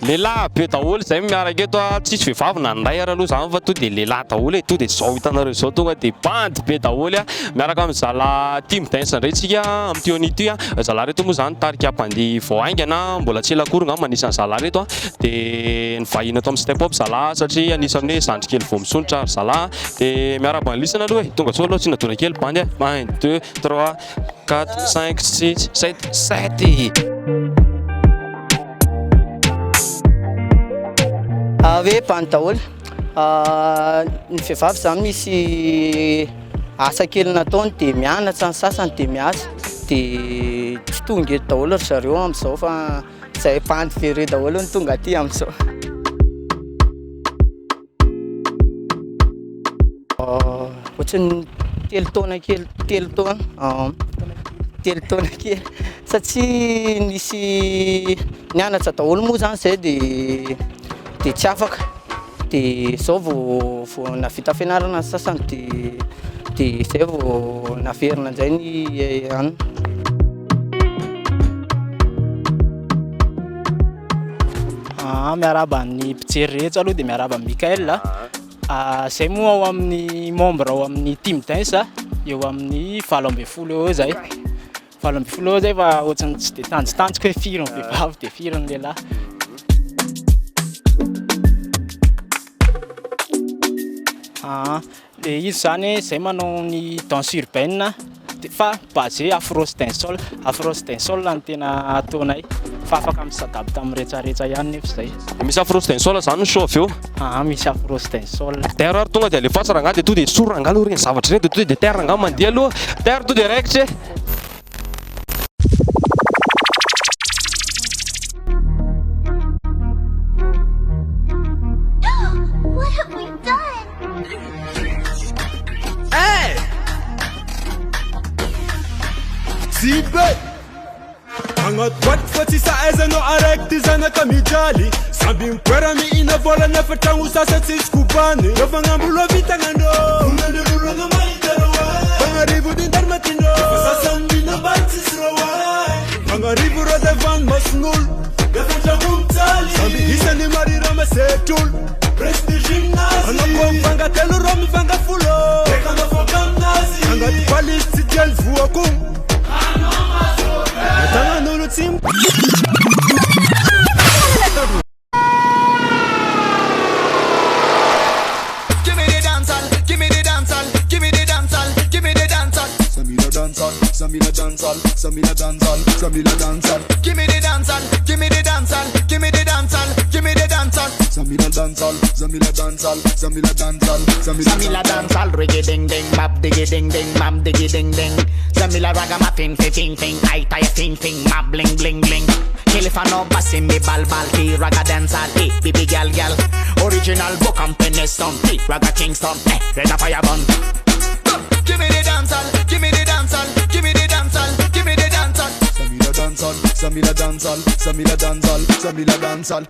lehilahy be daholo zay miaraka eto tsisy vehivavy nanday ara aloha zany fa to de lehilahy daholo to de zao hitanareo zao tonga de bandy be daholo miaraka amin'ny zala team dance ndretsika amin'ny tionity zala reto moa zany tarika mpandeha vao aingana mbola tsy elakory ngamba anisan'ny zala reto de nivahina ato amin'ny step up zala satria anisan'ny hoe zandry kely vao misonitra zala de miaraka lisana aloha tonga zao aloha tsy nadona kely bandy 1 2 3 4 5 6 7 7 hoe bandy daholo ny vehivavy zany misy asa kely nataony de mianatra ny sasany de miasa de tsy tonga eto daholo ry zareo amin'izao fa zay bandy very daholo ny tonga aty amin'izao. Ohatrany telo taona kely satria nisy nianatra daholo moa zany zay de tsy afaka de zao vao navita fianarana ny sasany de zay vao naverina nzay ny any. Miaraba ny mpijery rehetra aloha de miaraba Mikael zay moa ao amin'ny membre ao amin'ny team dance eo amin'ny 7 eo zay 7 eo zay fa ohatrany tsy de tanjotanjoko hoe firy ny vehivavy de firy ny lehilahy. Le izy zany zay manao ny danse urbaine fa basé afro dancehall ny tena ataonay fa afaka misadapte amin'ny rehetrarehetra ihany nefa zay. Misy afro dancehall zany ny show avy eo misy afro dancehall terre ary tonga de alefatsy ranga de to de soranga aloha reny zavatra reny de to de terre ranga mandeha aloha terre to de raikitra Agnaty boaty fa tsy sahaizanao araiky ty zanaka mijaly samby mipoera mihina vola nefa tragno sasa tsisy kopany reo fagnamboloa vitagnandreo nandelolana mahitaro fagnarivo dindary matindreo fa sasany mina mbary tsisy reo fagnarivo reo devany mason'olo defa tragno mijaly samby isany marira masetrolo presque gymnase anako mifangatelo reo mifangafolo eka nafoka aminazy agnaty palisy tsy tiany voako Tanganolo team. Give me the dancehall, give me the dancehall, give me the dancehall, give me the dancehall. Samila dancehall, Samila dancehall, Samila dancehall, Samila dancehall. Give me the dancehall, give me the dancehall, give me the dancehall, give me the dancehall. Samila dancehall, Samila dancehall, Samila dancehall, Samila dancehall. Reggae ding ding, bap diggy ding ding, mam diggy ding ding. Samila ragamuffin, fing fing, I tie fing fing, mab bling bling bling. Kilifano basim me bal bal, ki raga dancehall, baby gal gal. Original book and Peniston, raga Kingston, red a fire bun. Give me the dancehall, give me the dancehall, give me the dancehall, give me the dancehall. Samila dancehall, Samila dancehall, Samila dancehall, Samila dancehall.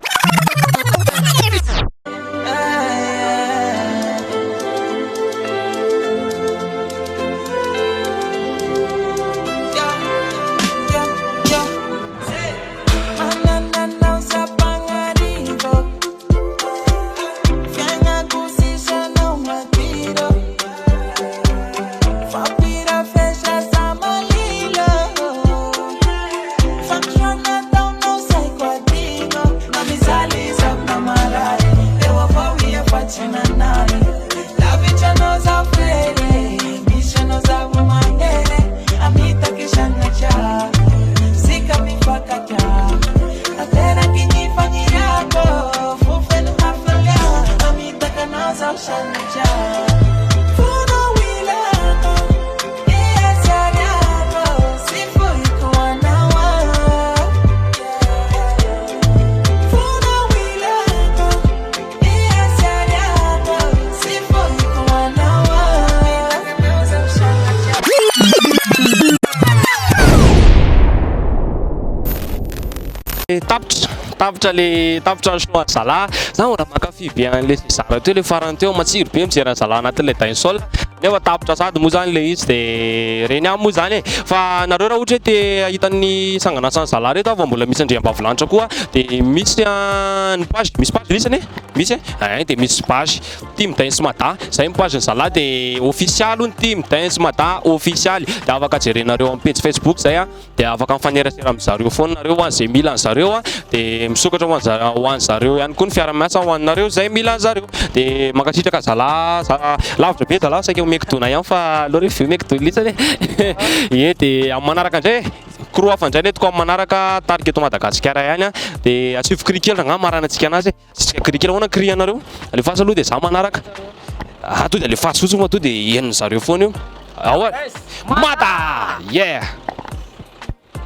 Tapitra le tapitra show zala za ora makafy be an'le zara teo le farany teo matsiro be mijery zala anatin'le dancehall nefa tapitra sady moa zany le izy de reny am moa zany fa nareo raha ohatra te ahitan'ny sanganasa zala reto fa mbola misy andriambavilanitra koa de misy ny page misy page lisany misy de misy page Team Dance Mada zay page ny zala de official ny Team Dance Mada official de afaka jerenareo am page Facebook zay de afaka mifanerasera am zareo foana nareo zay mila an zareo de misokatra ho an zareo ihany koa ny fiara-miasa ho anareo zay mila an zareo de mankasitraka zala lavitra be zala saika omeko tona ihany fa aloha refa omeko tona lisany e de am manaraka ndray koro hafa ndray netiko am manaraka tarika eto Madagasikara ihany de atsivy krikely nga maranantsika anazy tsika krikely hoana cri anareo alefasa aloha de za manaraka to de alefasa fotsiny fa to de henony zareo foana io ao Mada yeah